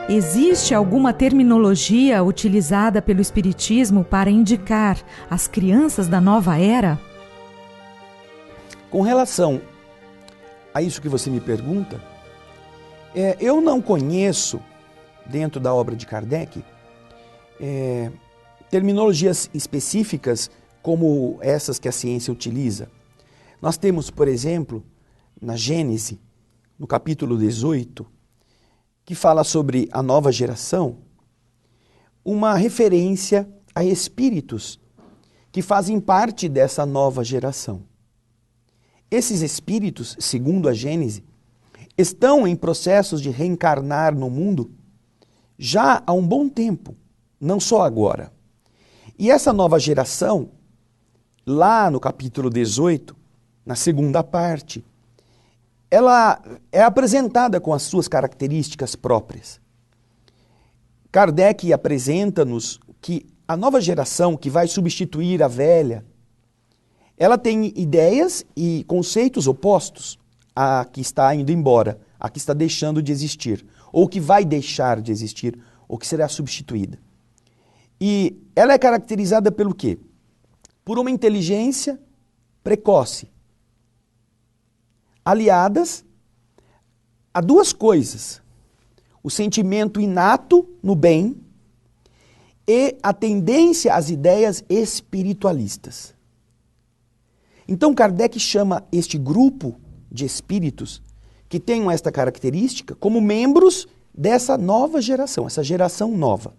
Existe alguma terminologia utilizada pelo Espiritismo para indicar as crianças da nova era? Com relação a isso que você me pergunta, eu não conheço, dentro da obra de Kardec, terminologias específicas como essas que a ciência utiliza. Nós temos, por exemplo, na Gênese, no capítulo 18, que fala sobre a nova geração, uma referência a espíritos que fazem parte dessa nova geração. Esses espíritos, segundo a Gênese, estão em processos de reencarnar no mundo já há um bom tempo, não só agora. E essa nova geração, lá no capítulo 18, na segunda parte, ela é apresentada com as suas características próprias. Kardec apresenta-nos que a nova geração que vai substituir a velha, ela tem ideias e conceitos opostos à que está indo embora, à que está deixando de existir, ou que vai deixar de existir, ou que será substituída. E ela é caracterizada pelo quê? Por uma inteligência precoce, aliadas a duas coisas: o sentimento inato no bem e a tendência às ideias espiritualistas. Então Kardec chama este grupo de espíritos que tenham esta característica como membros dessa nova geração, essa geração nova.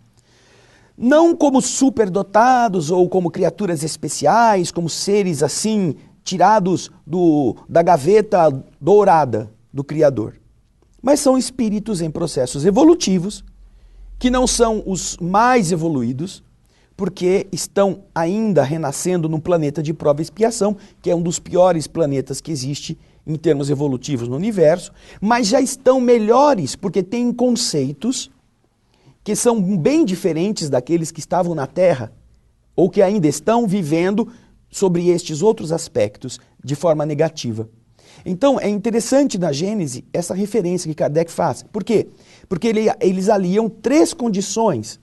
Não como superdotados ou como criaturas especiais, como seres assim tirados da gaveta dourada do Criador. Mas são espíritos em processos evolutivos, que não são os mais evoluídos, porque estão ainda renascendo num planeta de prova e expiação, que é um dos piores planetas que existe em termos evolutivos no universo, mas já estão melhores, porque têm conceitos que são bem diferentes daqueles que estavam na Terra, ou que ainda estão vivendo sobre estes outros aspectos de forma negativa. Então é interessante na Gênese essa referência que Kardec faz. Por quê? Porque eles aliam três condições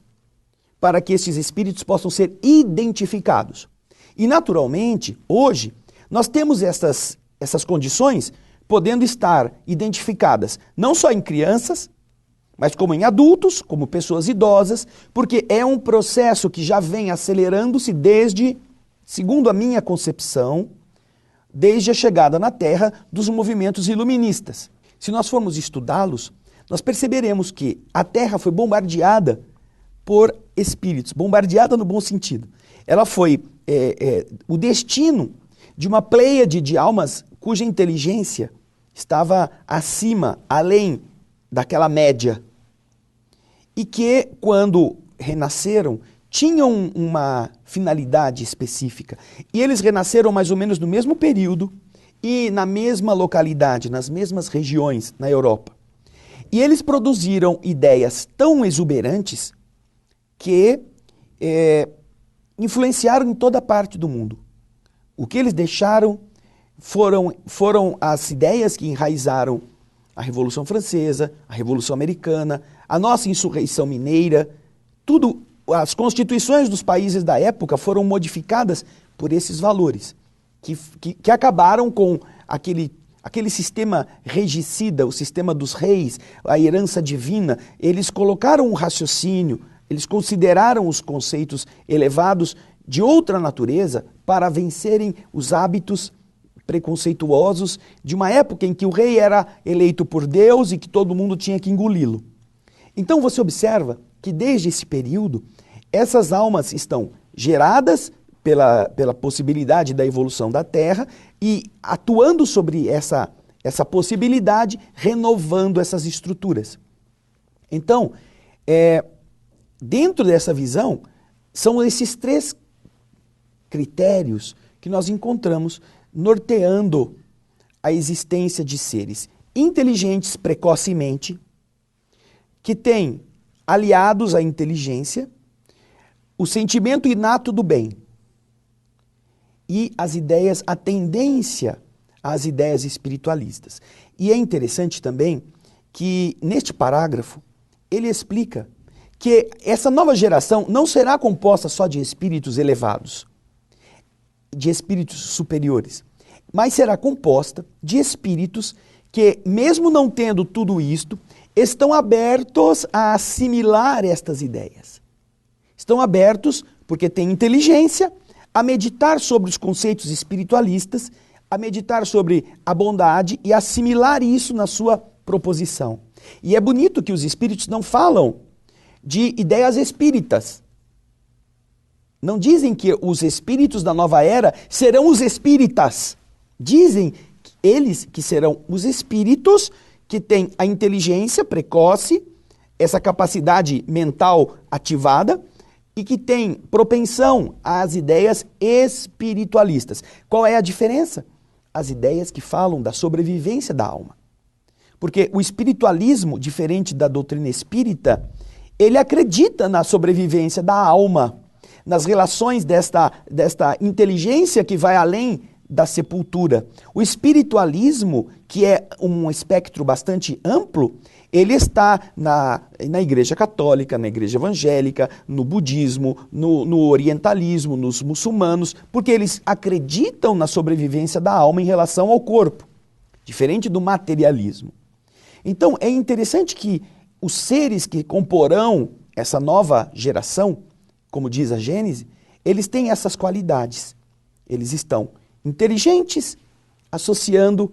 para que esses espíritos possam ser identificados. E naturalmente, hoje, nós temos essas condições podendo estar identificadas não só em crianças, mas como em adultos, como pessoas idosas, porque é um processo que já vem acelerando-se desde, segundo a minha concepção, desde a chegada na Terra dos movimentos iluministas. Se nós formos estudá-los, nós perceberemos que a Terra foi bombardeada por espíritos, bombardeada no bom sentido. Ela foi o destino de uma pleiade de almas cuja inteligência estava acima, além daquela média, e que, quando renasceram, tinham uma finalidade específica. E eles renasceram mais ou menos no mesmo período e na mesma localidade, nas mesmas regiões na Europa. E eles produziram ideias tão exuberantes que influenciaram em toda parte do mundo. O que eles deixaram foram as ideias que enraizaram a Revolução Francesa, a Revolução Americana, a nossa insurreição mineira, tudo. As constituições dos países da época foram modificadas por esses valores, que acabaram com aquele sistema regicida, o sistema dos reis, a herança divina. Eles colocaram um raciocínio, eles consideraram os conceitos elevados de outra natureza para vencerem os hábitos preconceituosos de uma época em que o rei era eleito por Deus e que todo mundo tinha que engoli-lo. Então você observa que desde esse período, essas almas estão geradas pela possibilidade da evolução da Terra e atuando sobre essa possibilidade, renovando essas estruturas. Então, dentro dessa visão, são esses três critérios que nós encontramos norteando a existência de seres inteligentes precocemente, que têm aliados à inteligência, o sentimento inato do bem e as ideias, a tendência às ideias espiritualistas. E é interessante também que neste parágrafo ele explica que essa nova geração não será composta só de espíritos elevados, de espíritos superiores, mas será composta de espíritos que, mesmo não tendo tudo isto, estão abertos a assimilar estas ideias. Estão abertos, porque têm inteligência, a meditar sobre os conceitos espiritualistas, a meditar sobre a bondade e assimilar isso na sua proposição. E é bonito que os espíritos não falam de ideias espíritas. Não dizem que os espíritos da nova era serão os espíritas. Dizem eles que serão os espíritos que têm a inteligência precoce, essa capacidade mental ativada e que têm propensão às ideias espiritualistas. Qual é a diferença? As ideias que falam da sobrevivência da alma. Porque o espiritualismo, diferente da doutrina espírita, ele acredita na sobrevivência da alma, nas relações desta inteligência que vai além da sepultura. O espiritualismo, que é um espectro bastante amplo, ele está na Igreja Católica, na Igreja Evangélica, no budismo, no orientalismo, nos muçulmanos, porque eles acreditam na sobrevivência da alma em relação ao corpo, diferente do materialismo. Então é interessante que os seres que comporão essa nova geração, como diz a Gênese, eles têm essas qualidades. Eles estão inteligentes, associando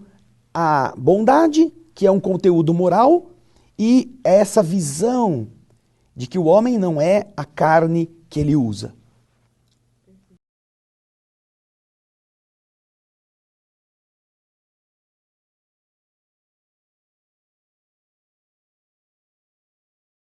a bondade, que é um conteúdo moral, e essa visão de que o homem não é a carne que ele usa.